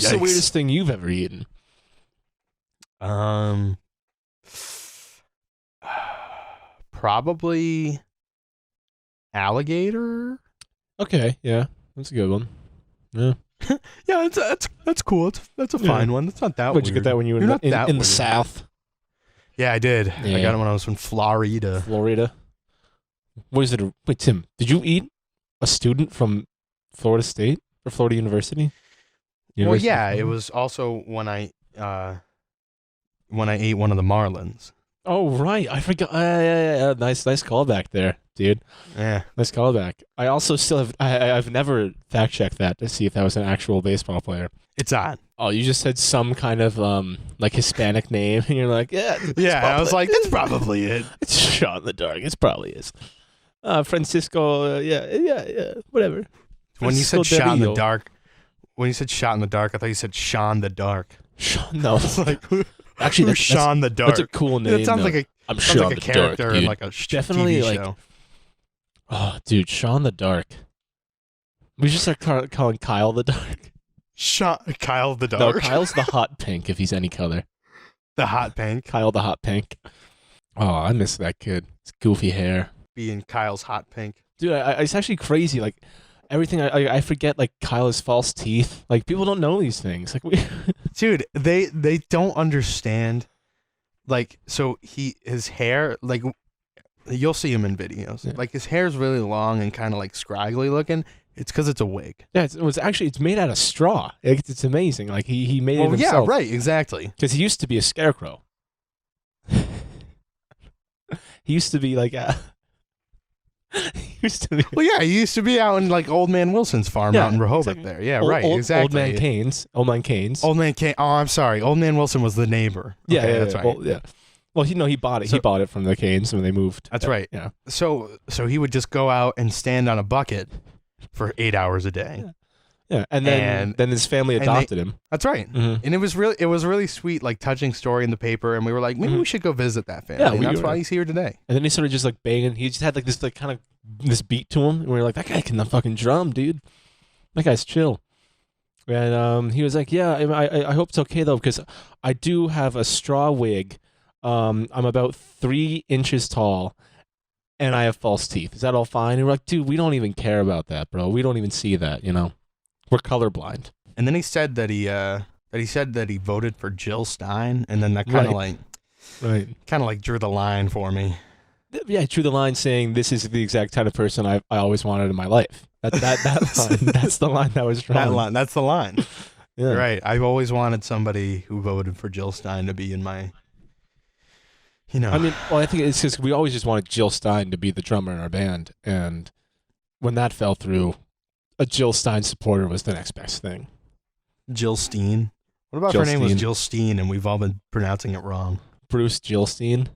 the weirdest thing you've ever eaten?
Probably alligator.
Okay, yeah, that's a good one. Yeah,
yeah, that's cool. That's a fine one. It's not that.
Where'd you get that when you were in the South?
Yeah, I did.
Yeah.
I got it when I was in Florida.
What is it? Wait, Tim, did you eat a student from Florida State or Florida University?
Well, yeah, it was also when I ate one of the marlins.
Oh right, I forgot. Yeah. Nice callback there, dude.
Yeah,
nice callback. I also still have. I've never fact checked that to see if that was an actual baseball player.
It's on.
Oh, you just said some kind of like Hispanic name, and you're like, yeah.
Yeah, I was like, that's probably it.
It's shot in the dark. It probably is. Francisco. Yeah. Whatever.
When you said shot in the dark, I thought you said Sean the Dark.
No,
it's like
actually,
that's Sean the Dark.
That's a cool name.
It sounds like a character
Dark,
in like a
definitely
TV
like.
show.
Oh, dude, Sean the Dark. We should start calling Kyle the Dark.
Kyle the Dark.
No, Kyle's the hot pink if he's any color.
The hot pink.
Kyle the hot pink. Oh, I miss that kid. His goofy hair.
Being Kyle's hot pink.
Dude, it's actually crazy. Like everything, I forget. Like Kyle has false teeth. Like people don't know these things. Like
dude, they don't understand. Like so, his hair, like you'll see him in videos. Yeah. Like his hair's really long and kind of like scraggly looking. It's because it's a wig.
Yeah, it's made out of straw. It's amazing. Like he made it himself.
Yeah, right, exactly.
Because he used to be a scarecrow. He used to be like he used to be.
Well, yeah, he used to be out in like Old Man Wilson's farm out in Rehoboth there. Yeah, right, exactly.
Old Man Keynes.
Old Man Kane. Oh, I'm sorry. Old Man Wilson was the neighbor.
Yeah,
okay,
that's right. Well, yeah. Well, he bought it. He bought it from the Keynes when they moved.
That's right.
Yeah.
So he would just go out and stand on a bucket for 8 hours a day.
Yeah, and then his family adopted him.
That's right.
Mm-hmm.
And it was really sweet, like touching story in the paper. And we were like, maybe we should go visit that family. Yeah, and that's why he's here today.
And then he started just like banging. He just had like this like kind of this beat to him, and we were like, that guy can fucking drum, dude. That guy's chill. And he was like, yeah, I hope it's okay though, because I do have a straw wig. I'm about 3 inches tall, and I have false teeth. Is that all fine? And we're like, dude, we don't even care about that, bro. We don't even see that, you know. We're colorblind.
And then he said that he voted for Jill Stein, and then that kind of like drew the line for me.
Yeah, drew the line saying this is the exact kind of person I always wanted in my life. That line, that's the line that was drawn.
That's the line. Yeah. Right. I've always wanted somebody who voted for Jill Stein to be in my. You know.
I mean, well, I think it's just we always just wanted Jill Stein to be the drummer in our band, and when that fell through, a Jill Stein supporter was the next best thing.
Jill Steen. What about if her name was Jill Steen and we've all been pronouncing it wrong?
Bruce Jillstein.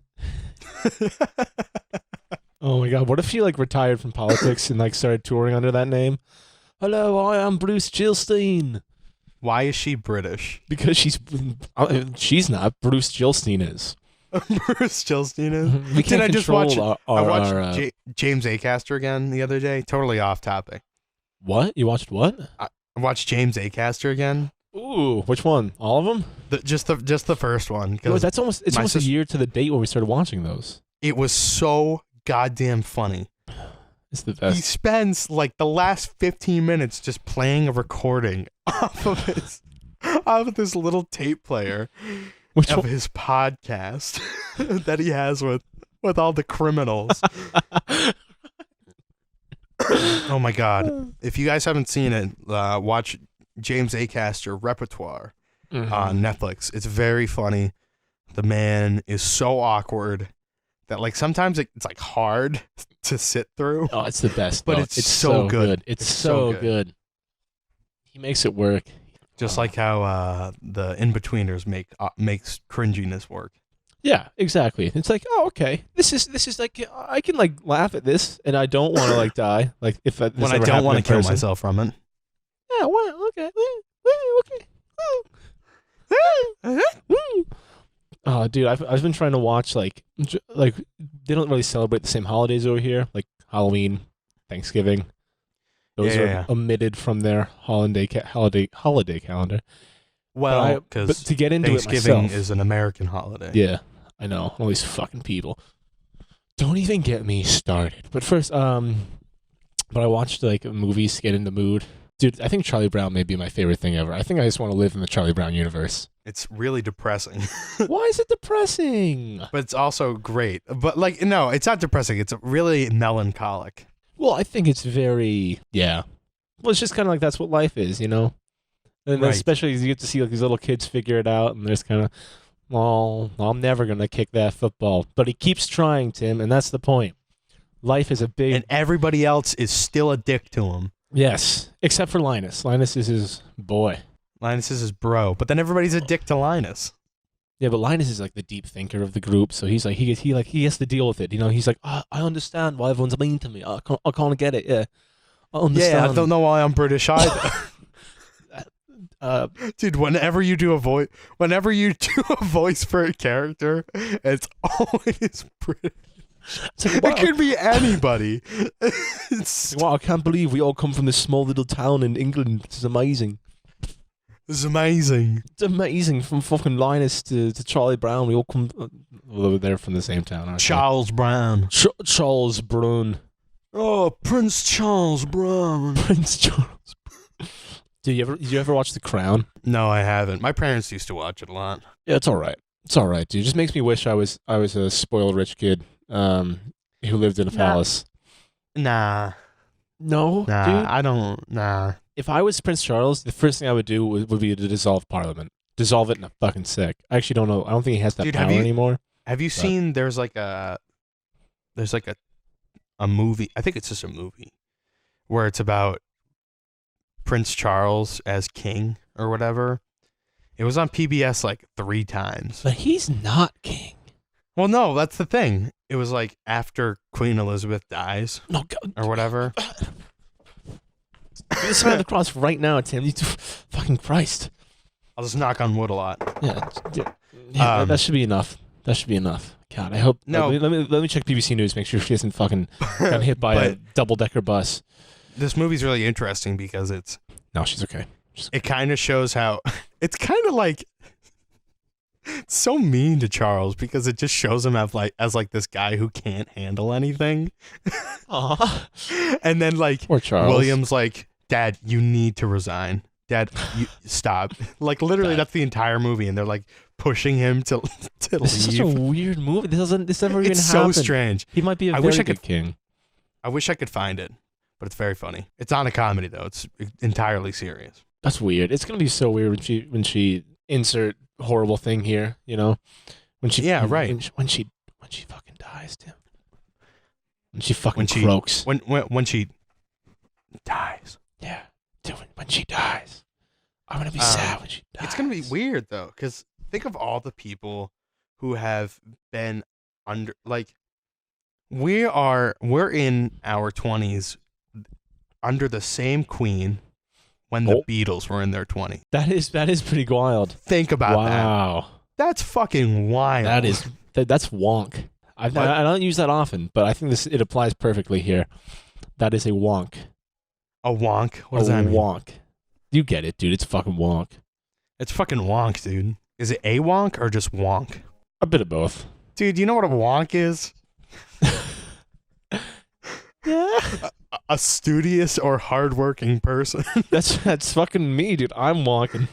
Oh my God! What if she like retired from politics and like started touring under that name? Hello, I am Bruce Jillstein.
Why is she British?
Because she's not. Bruce Jillstein is.
Bruce Chilstein is.
We can't
I just watch?
control
I watched James Acaster again the other day. Totally off topic.
What? You watched what?
I watched James Acaster again.
Ooh, which one? All of them?
Just the first one.
That's almost a year to the date when we started watching those.
It was so goddamn funny.
It's the best.
He spends like the last 15 minutes just playing a recording off of this little tape player of his podcast that he has with all the criminals. Oh my god! If you guys haven't seen it, watch James Acaster Repertoire on Netflix. It's very funny. The man is so awkward that like sometimes it's like hard to sit through.
Oh, it's the best.
But
though.
it's so good.
It's so good. He makes it work.
Just like how the in-betweeners makes cringiness work.
Yeah, exactly. It's like, oh, okay. This is like I can like laugh at this, and I don't want to like die. Like if this
when I
ever
don't want to
in
kill
person.
myself from it.
Yeah. Well, okay. Oh, dude, I've been trying to watch like they don't really celebrate the same holidays over here, like Halloween, Thanksgiving. Those are omitted from their holiday calendar.
Well,
but to get into
Thanksgiving
it myself,
is an American holiday.
Yeah, I know. All these fucking people. Don't even get me started. But first, but I watched like movies to get in the mood. Dude, I think Charlie Brown may be my favorite thing ever. I think I just want to live in the Charlie Brown universe.
It's really depressing.
Why is it depressing?
But it's also great. But like, no, it's not depressing. It's really melancholic.
Well, I think it's very, yeah. Well, it's just kind of like that's what life is, you know? And
Right.
especially as you get to see like these little kids figure it out, and there's kind of, well, I'm never going to kick that football. But he keeps trying, Tim, and that's the point. Life is a big...
And everybody else is still a dick to him.
Yes, except for Linus. Linus is his boy.
Linus is his bro. But then everybody's a dick to Linus.
Yeah, but Linus is like the deep thinker of the group, so he's like he has to deal with it. You know, he's like, I understand why everyone's mean to me. I can't get it. Yeah, I understand.
Yeah, I don't know why I'm British either. Dude, whenever you do a voice for a character, it's always British.
It's like, wow.
It could be anybody.
Wow, I can't believe we all come from this small little town in England. It's amazing.
It's amazing.
It's amazing. From fucking Linus to Charlie Brown, we all come. Well, they're from the same town. Aren't
Charles Brown.
Charles Brown.
Oh, Prince Charles Brown.
Prince Charles. Did you ever watch The Crown?
No, I haven't. My parents used to watch it a lot.
Yeah, it's all right. It's all right, dude. It just makes me wish I was a spoiled rich kid who lived in a palace.
Nah.
No,
Nah,
dude?
I don't. Nah.
If I was Prince Charles, the first thing I would do would be to dissolve Parliament. Dissolve it in a fucking sec. I actually don't know. I don't think he has that power anymore.
Have you seen? There's like a movie. I think it's just a movie where it's about Prince Charles as king or whatever. It was on PBS like 3 times.
But he's not king.
Well, no, that's the thing. It was like after Queen Elizabeth dies or whatever.
Do the sign of the cross right now, Tim. Fucking Christ.
I'll just knock on wood a lot.
Yeah, that should be enough. That should be enough. God, I hope.
No.
Let me check BBC News. Make sure she isn't fucking got hit by a double-decker bus.
This movie's really interesting because
No, she's okay.
It kind of shows how it's kind of like it's so mean to Charles because it just shows him as this guy who can't handle anything.
Aww.
And then like
Poor Charles.
William's like, Dad, you need to resign. Dad, you stop. Like literally, that's the entire movie, and they're like pushing him to
This
leave.
is such a weird movie. This never even
It's
happened.
so strange.
He might be a good king.
I wish I could find it, but it's very funny. It's on a comedy though. It's entirely serious.
That's weird. It's gonna be so weird when she insert horrible thing here. You know, when she when she fucking dies, Tim. When she fucking croaks.
When she dies.
Yeah, dude. When she dies, I'm gonna be sad when she dies.
It's gonna be weird though, because think of all the people who have been under we're in our 20s under the same queen when the Beatles were in their 20s.
That is pretty wild.
Think about that.
Wow.
That's fucking wild.
That is That's wonk. I don't use that often, but I think it applies perfectly here. That is a wonk.
A wonk? What does that mean?
A wonk. You get it, dude. It's fucking wonk.
It's fucking wonk, dude. Is it a wonk or just wonk?
A bit of both.
Dude, you know what a wonk is?
Yeah.
A studious or hardworking person.
That's fucking me, dude. I'm wonking.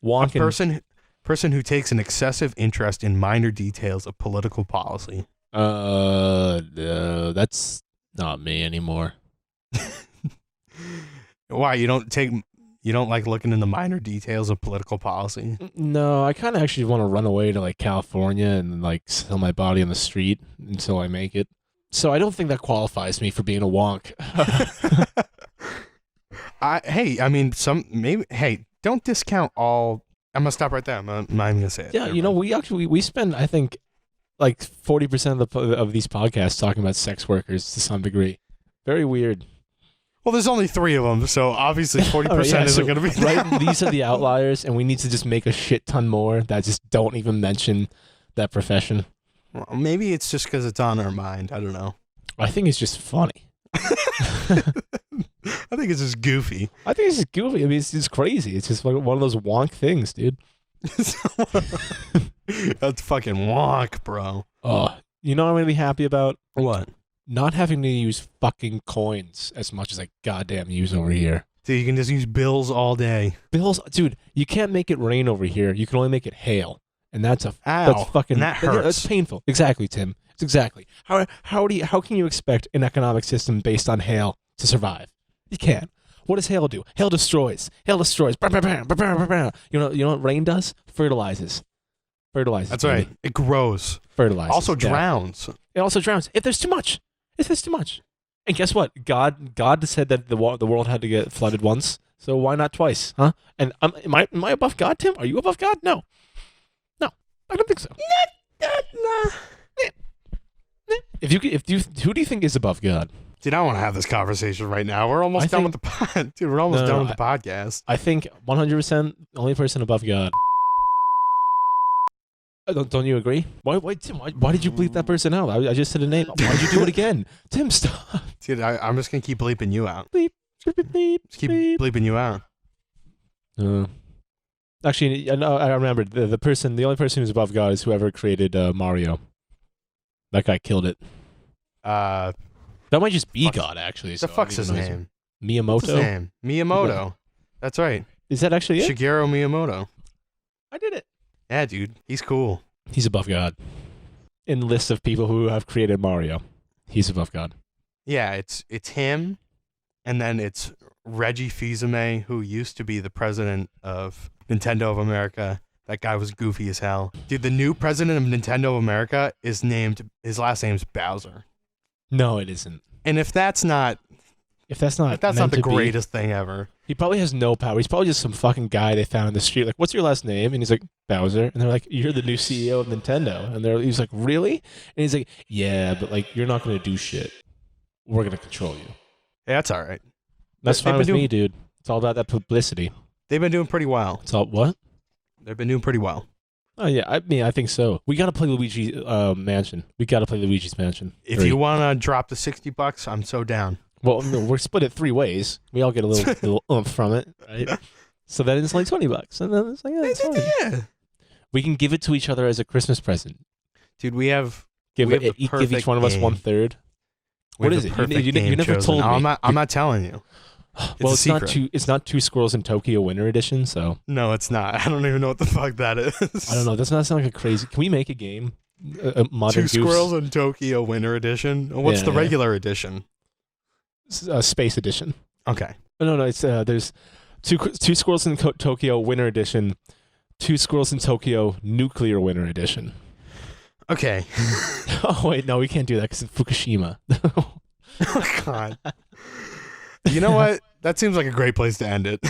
A person who takes an excessive interest in minor details of political policy.
No, that's not me anymore.
Why, you don't like looking in the minor details of political policy?
No, I kind of actually want to run away to like California and like sell my body on the street until I make it. So I don't think that qualifies me for being a wonk.
Don't discount all. I'm gonna stop right there. I'm not even gonna say it.
Yeah, we spend, I think, like 40% of these podcasts talking about sex workers to some degree. Very weird.
Well, there's only 3 of them, so obviously 40% isn't going to be
right. These are the outliers, and we need to just make a shit ton more that just don't even mention that profession.
Well, maybe it's just because it's on our mind. I don't know.
I think it's just funny.
I think it's just goofy.
I think it's just goofy. I mean, it's just crazy. It's just like one of those wonk things, dude.
That's fucking wonk, bro.
Oh, you know what I'm going to be happy about?
What?
Not having to use fucking coins as much as I goddamn use over here.
Dude, you can just use bills all day.
Bills, dude, you can't make it rain over here. You can only make it hail. And that's
that hurts.
That's painful. Exactly, Tim. It's exactly. How can you expect an economic system based on hail to survive? You can't. What does hail do? Hail destroys. Hail destroys. You know what rain does? Fertilizes.
That's
baby.
right. It grows.
Fertilizes.
Also drowns.
It also drowns. If there's too much. And guess what? God said that the world had to get flooded once. So why not twice? Huh? And am I above God, Tim? Are you above God? No. I don't think so.
Nah.
Who do you think is above God?
Dude, I don't want to have this conversation right now. We're almost done with the pod. Dude, we're almost done with the podcast.
I think 100% the only person above God. Don't you agree? Why, Tim? Why did you bleep that person out? I just said a name. Why did you do it again? Tim, stop.
Dude, I'm just gonna keep bleeping you out.
Bleep. Just
keep bleeping you out.
Actually, I remember the only person who's above God is whoever created Mario. That guy killed it. That might just be God, actually.
The fuck's his name?
Miyamoto?
What's his name? Miyamoto. That's right.
Is that actually it?
Shigeru Miyamoto.
I did it.
Yeah, dude. He's cool.
He's above God. In the list of people who have created Mario, he's above God.
Yeah, it's him, and then it's Reggie Fils-Aimé, who used to be the president of Nintendo of America. That guy was goofy as hell. Dude, the new president of Nintendo of America his last name's Bowser.
No, it isn't.
And if that's not the greatest thing ever.
He probably has no power. He's probably just some fucking guy they found in the street. Like, what's your last name? And he's like, Bowser. And they're like, you're the new CEO of Nintendo. And he's like, really? And he's like, yeah, but like, you're not going to do shit. We're going to control you.
Yeah, that's all right.
That's fine with me, dude. It's all about that publicity.
They've been doing pretty well.
It's all what?
They've been doing pretty well.
Oh, yeah. I mean, I think so. We got to play Luigi Mansion. We got to play Luigi's Mansion.
If you want to drop the $60, I'm so down.
Well, no, we're split it 3 ways. We all get a little oomph from it, right? So then it's like $20, and then it's like, yeah, it's fine.
Yeah.
We can give it to each other as a Christmas present.
Dude,
give each one of us 1/3. What is it? You never told me.
No, I'm not telling you.
Well, it's not 2 Squirrels in Tokyo Winter Edition, so.
No, it's not. I don't even know what the fuck that is.
I don't know. Doesn't that sound like a crazy? Can we make a game? A modern
2 Squirrels in Tokyo Winter Edition. What's the regular edition?
Space Edition.
Okay.
No. It's there's two Squirrels in Tokyo Winter Edition, 2 Squirrels in Tokyo Nuclear Winter Edition.
Okay.
Oh wait, no, we can't do that because it's Fukushima.
Oh God. You know what? That seems like a great place to end it.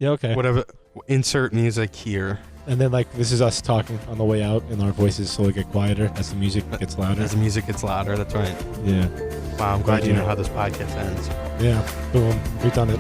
Yeah. Okay.
Whatever. Insert music here.
And then, like, this is us talking on the way out, and our voices slowly get quieter as the music gets louder.
As the music gets louder, that's right.
Yeah.
Wow, I'm glad you know how this podcast ends.
Yeah. Boom. We've done it.